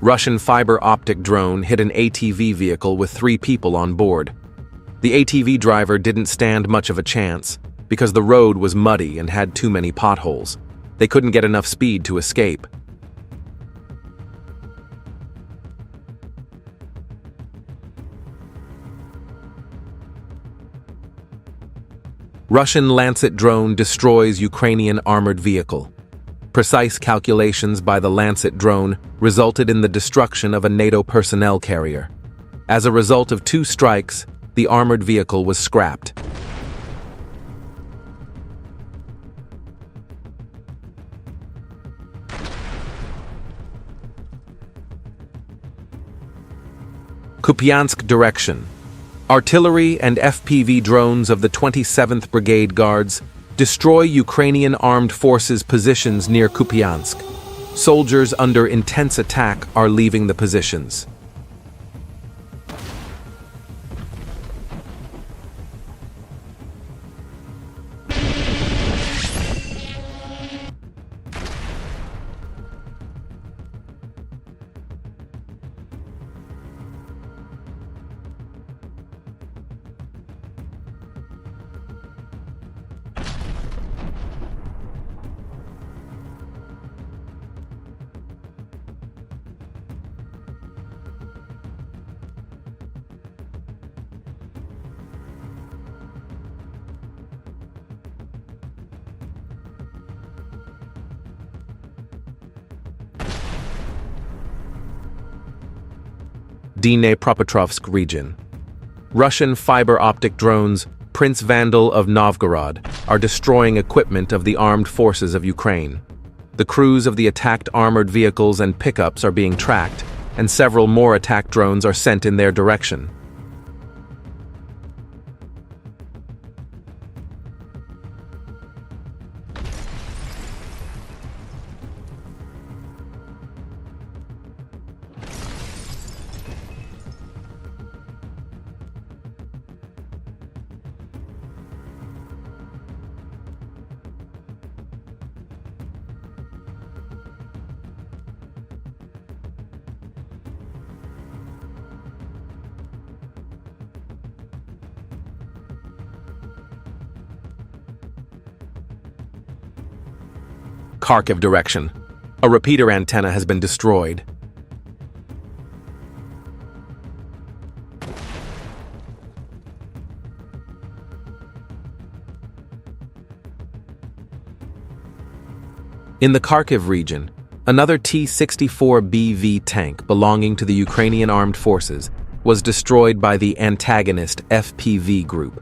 Russian fiber-optic drone hit an ATV vehicle with 3 people on board. The ATV driver didn't stand much of a chance because the road was muddy and had too many potholes. They couldn't get enough speed to escape. Russian Lancet drone destroys Ukrainian armored vehicle. Precise calculations by the Lancet drone resulted in the destruction of a NATO personnel carrier. As a result of 2 strikes, the armored vehicle was scrapped. Kupiansk direction. Artillery and FPV drones of the 27th Brigade Guards destroy Ukrainian armed forces positions near Kupiansk. Soldiers under intense attack are leaving the positions. Dnipropetrovsk region. Russian fiber-optic drones, Prince Vandal of Novgorod, are destroying equipment of the armed forces of Ukraine. The crews of the attacked armored vehicles and pickups are being tracked, and several more attack drones are sent in their direction. Kharkiv direction. A repeater antenna has been destroyed. In the Kharkiv region, another T-64BV tank belonging to the Ukrainian armed forces was destroyed by the antagonist FPV group.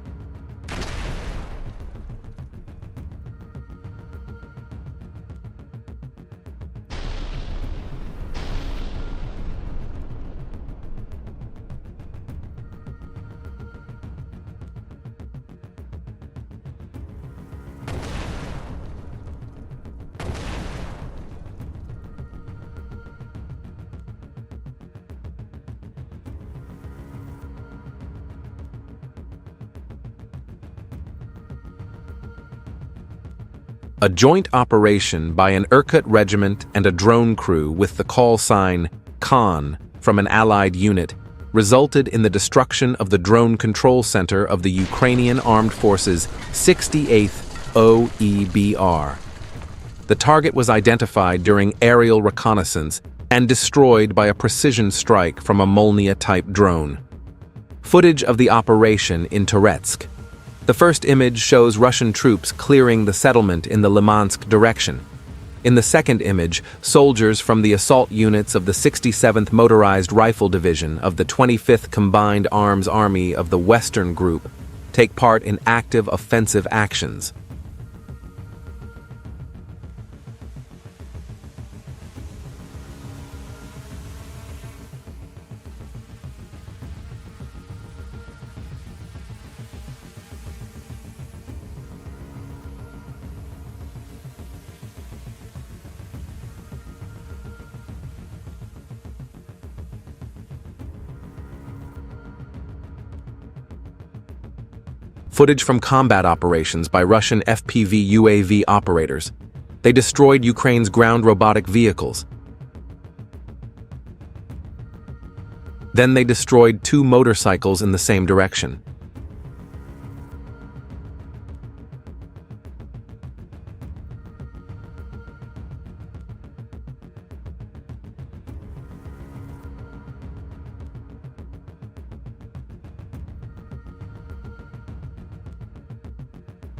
A joint operation by an Irkut regiment and a drone crew with the call sign Khan from an Allied unit resulted in the destruction of the drone control center of the Ukrainian Armed Forces 68th OEBR. The target was identified during aerial reconnaissance and destroyed by a precision strike from a Molniya-type drone. Footage of the operation in Toretsk. The first image shows Russian troops clearing the settlement in the Limansk direction. In the second image, soldiers from the assault units of the 67th Motorized Rifle Division of the 25th Combined Arms Army of the Western Group take part in active offensive actions. Footage from combat operations by Russian FPV UAV operators. They destroyed Ukraine's ground robotic vehicles. Then they destroyed 2 motorcycles in the same direction.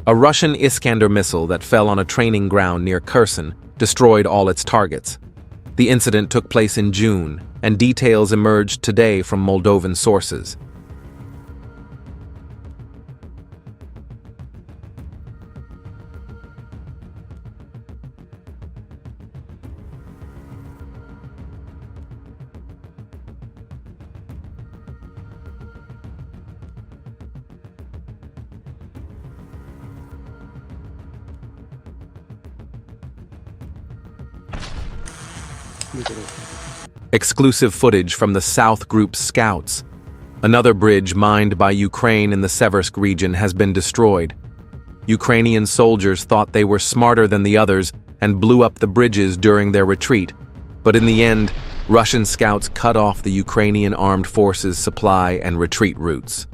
A Russian Iskander missile that fell on a training ground near Kherson destroyed all its targets. The incident took place in June, and details emerged today from Moldovan sources. Exclusive footage from the South Group's scouts. Another bridge mined by Ukraine in the Seversk region has been destroyed. Ukrainian soldiers thought they were smarter than the others and blew up the bridges during their retreat, but in the end, Russian scouts cut off the Ukrainian armed forces' supply and retreat routes.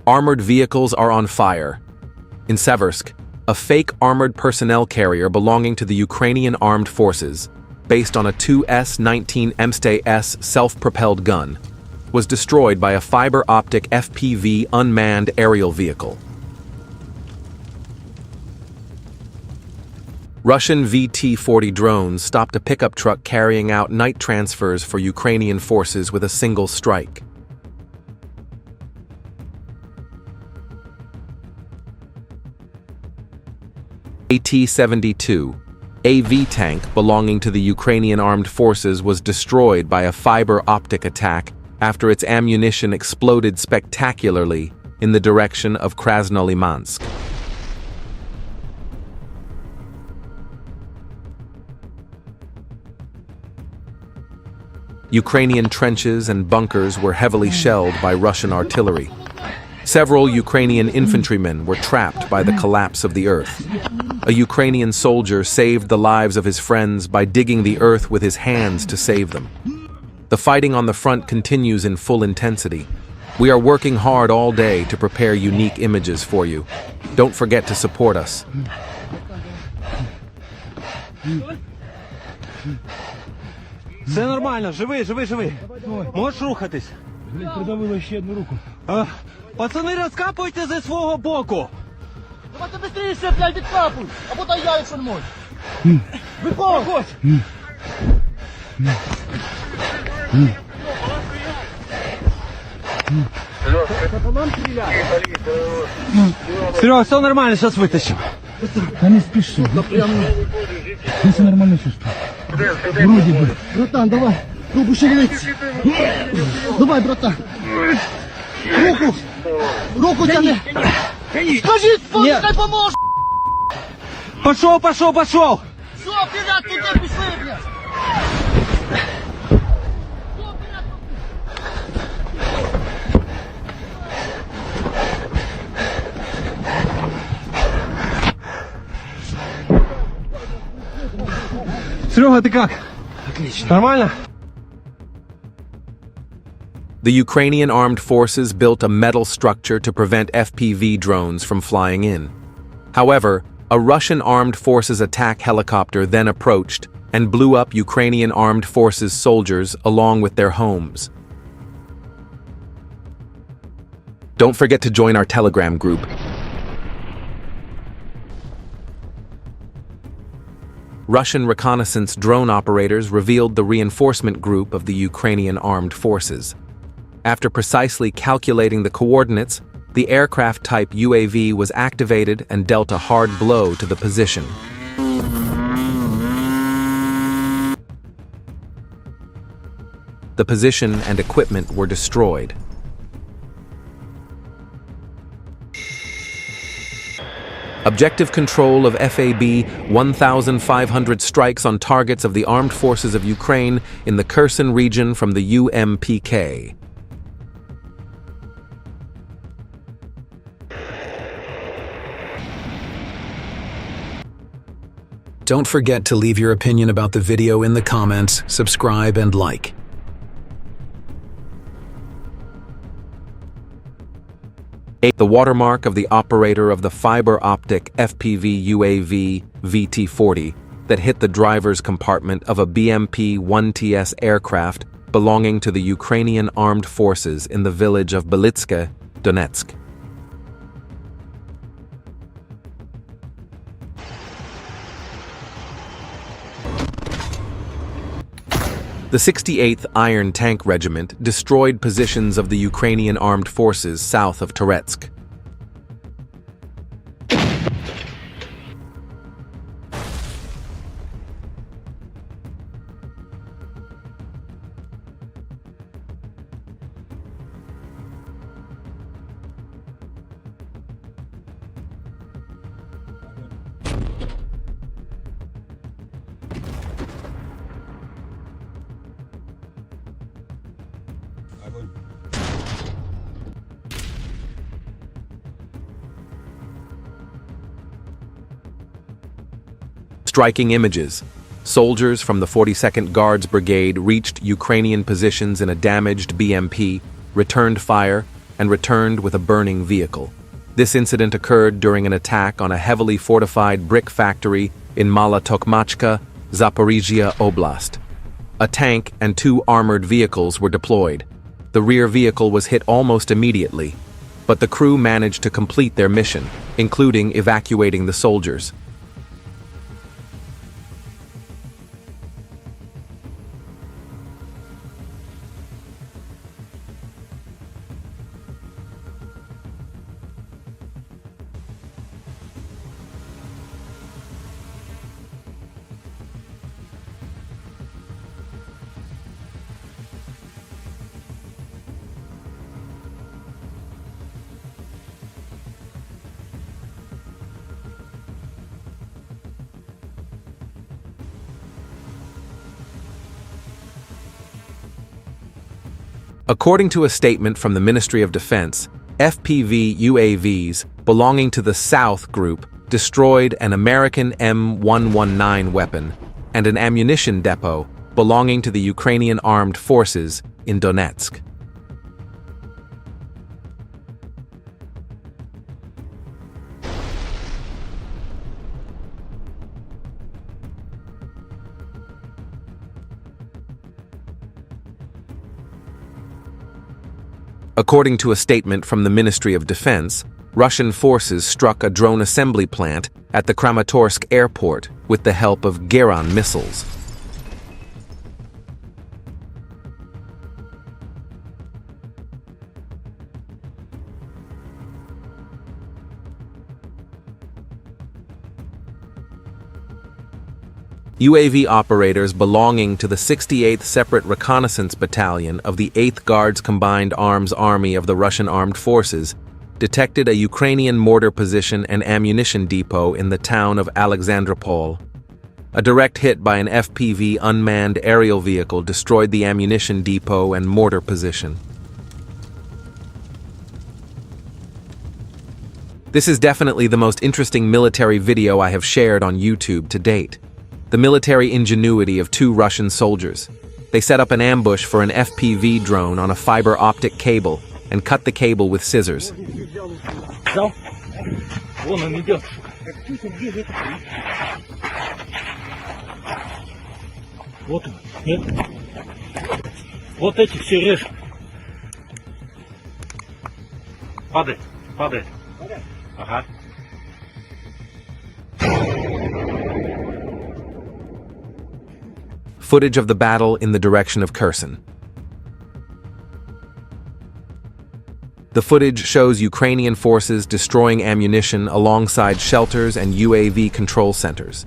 Armored vehicles are on fire. In Seversk, a fake armored personnel carrier belonging to the Ukrainian armed forces, based on a 2S-19 MST-S self-propelled gun, was destroyed by a fiber-optic FPV unmanned aerial vehicle. Russian VT-40 drones stopped a pickup truck carrying out night transfers for Ukrainian forces with a single strike. AT-72, AV tank belonging to the Ukrainian armed forces, was destroyed by a fiber-optic attack after its ammunition exploded spectacularly in the direction of Krasnolymansk. Ukrainian trenches and bunkers were heavily shelled by Russian artillery. Several Ukrainian infantrymen were trapped by the collapse of the earth. A Ukrainian soldier saved the lives of his friends by digging the earth with his hands to save them. The fighting on the front continues in full intensity. We are working hard all day to prepare unique images for you. Don't forget to support us. Все нормально, живий. Можеш рухатись? Придавило ще одну руку. Пацани, розкапуйте зі свого боку. Давайте быстрее, блядь, відкапуй, або дай я, якщо не можеш. Виходь! Серега, все нормально, зараз витащимо. Та не спіши. Все нормально чувствую. Вроде бы. Братан, давай, руку шевелиться. Давай, братан. Руку тяни. Скажи, спокій, хай поможе. Пошов! Все, вперед, туди пішли, блядь. Серега, ты как? Отлично. Нормально? The Ukrainian armed forces built a metal structure to prevent FPV drones from flying in. However, a Russian armed forces attack helicopter then approached and blew up Ukrainian armed forces soldiers along with their homes. Don't forget to join our Telegram group. Russian reconnaissance drone operators revealed the reinforcement group of the Ukrainian armed forces. After precisely calculating the coordinates, the aircraft type UAV was activated and dealt a hard blow to the position. The position and equipment were destroyed. Objective control of FAB 1,500 strikes on targets of the armed forces of Ukraine in the Kherson region from the UMPK. Don't forget to leave your opinion about the video in the comments, subscribe, and like. The watermark of the operator of the fiber-optic FPV UAV VT-40 that hit the driver's compartment of a BMP-1TS aircraft belonging to the Ukrainian armed forces in the village of Belitske, Donetsk. The 68th Iron Tank Regiment destroyed positions of the Ukrainian armed forces south of Toretsk. Striking images. Soldiers from the 42nd Guards Brigade reached Ukrainian positions in a damaged BMP, returned fire, and returned with a burning vehicle. This incident occurred during an attack on a heavily fortified brick factory in Mala Tokmachka, Zaporizhia Oblast. A tank and 2 armored vehicles were deployed. The rear vehicle was hit almost immediately, but the crew managed to complete their mission, including evacuating the soldiers. According to a statement from the Ministry of Defense, FPV UAVs belonging to the South Group destroyed an American M119 weapon and an ammunition depot belonging to the Ukrainian armed forces in Donetsk. According to a statement from the Ministry of Defense, Russian forces struck a drone assembly plant at the Kramatorsk airport with the help of Geran missiles. UAV operators belonging to the 68th Separate Reconnaissance Battalion of the 8th Guards Combined Arms Army of the Russian Armed Forces detected a Ukrainian mortar position and ammunition depot in the town of Alexandropol. A direct hit by an FPV unmanned aerial vehicle destroyed the ammunition depot and mortar position. This is definitely the most interesting military video I have shared on YouTube to date. The military ingenuity of 2 Russian soldiers. They set up an ambush for an FPV drone on a fiber optic cable and cut the cable with scissors. Вот эти все режь. Падает, падает. Ага. Footage of the battle in the direction of Kherson. The footage shows Ukrainian forces destroying ammunition alongside shelters and UAV control centers.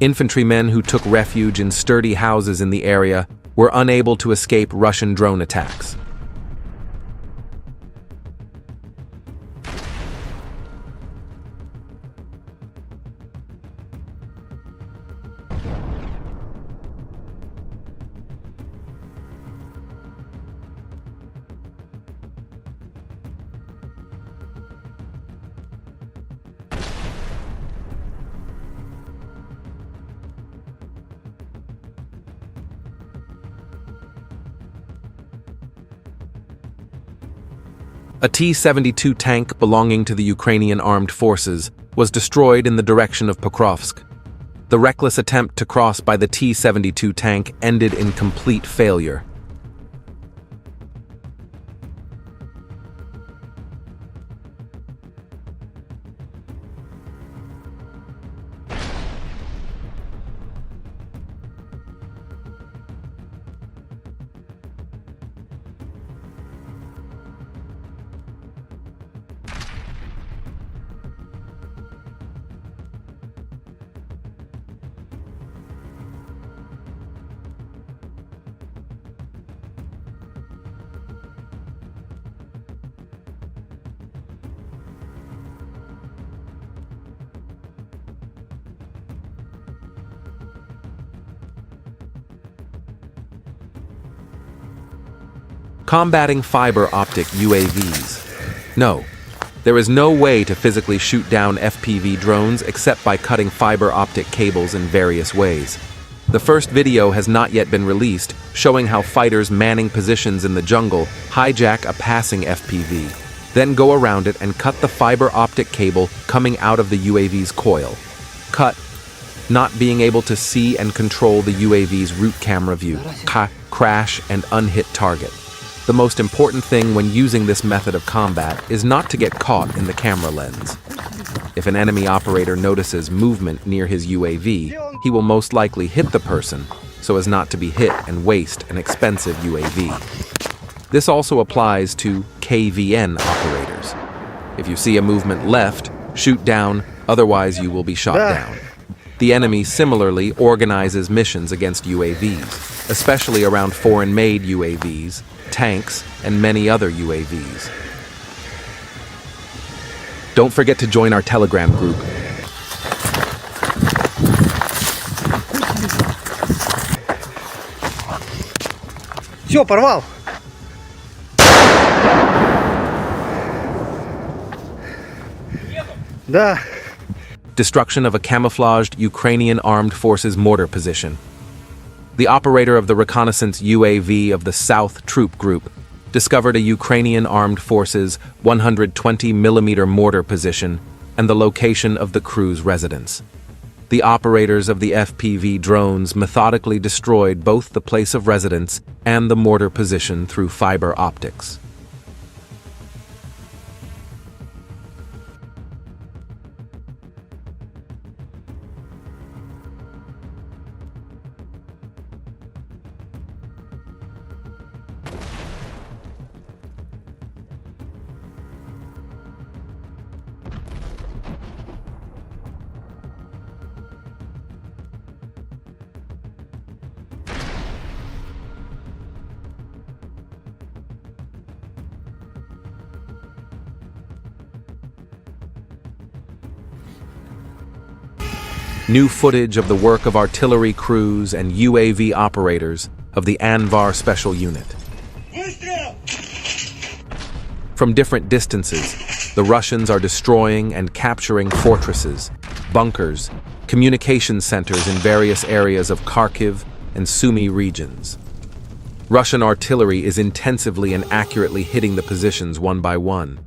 Infantrymen who took refuge in sturdy houses in the area were unable to escape Russian drone attacks. A T-72 tank belonging to the Ukrainian armed forces was destroyed in the direction of Pokrovsk. The reckless attempt to cross by the T-72 tank ended in complete failure. Combating fiber optic UAVs. No, there is no way to physically shoot down FPV drones except by cutting fiber optic cables in various ways. The first video has not yet been released, showing how fighters manning positions in the jungle hijack a passing FPV, then go around it and cut the fiber optic cable coming out of the UAV's coil. Cut, not being able to see and control the UAV's route camera view, crash and unhit target. The most important thing when using this method of combat is not to get caught in the camera lens. If an enemy operator notices movement near his UAV, he will most likely hit the person so as not to be hit and waste an expensive UAV. This also applies to KVN operators. If you see a movement left, shoot down, otherwise you will be shot down. The enemy similarly organizes missions against UAVs, especially around foreign-made UAVs, tanks, and many other UAVs. Don't forget to join our Telegram group. Все, порвал. Да. Destruction of a camouflaged Ukrainian armed forces mortar position. The operator of the reconnaissance UAV of the South Troop Group discovered a Ukrainian armed forces 120mm mortar position and the location of the crew's residence. The operators of the FPV drones methodically destroyed both the place of residence and the mortar position through fiber optics. New footage of the work of artillery crews and UAV operators of the Anvar Special Unit. From different distances, the Russians are destroying and capturing fortresses, bunkers, communication centers in various areas of Kharkiv and Sumy regions. Russian artillery is intensively and accurately hitting the positions one by one.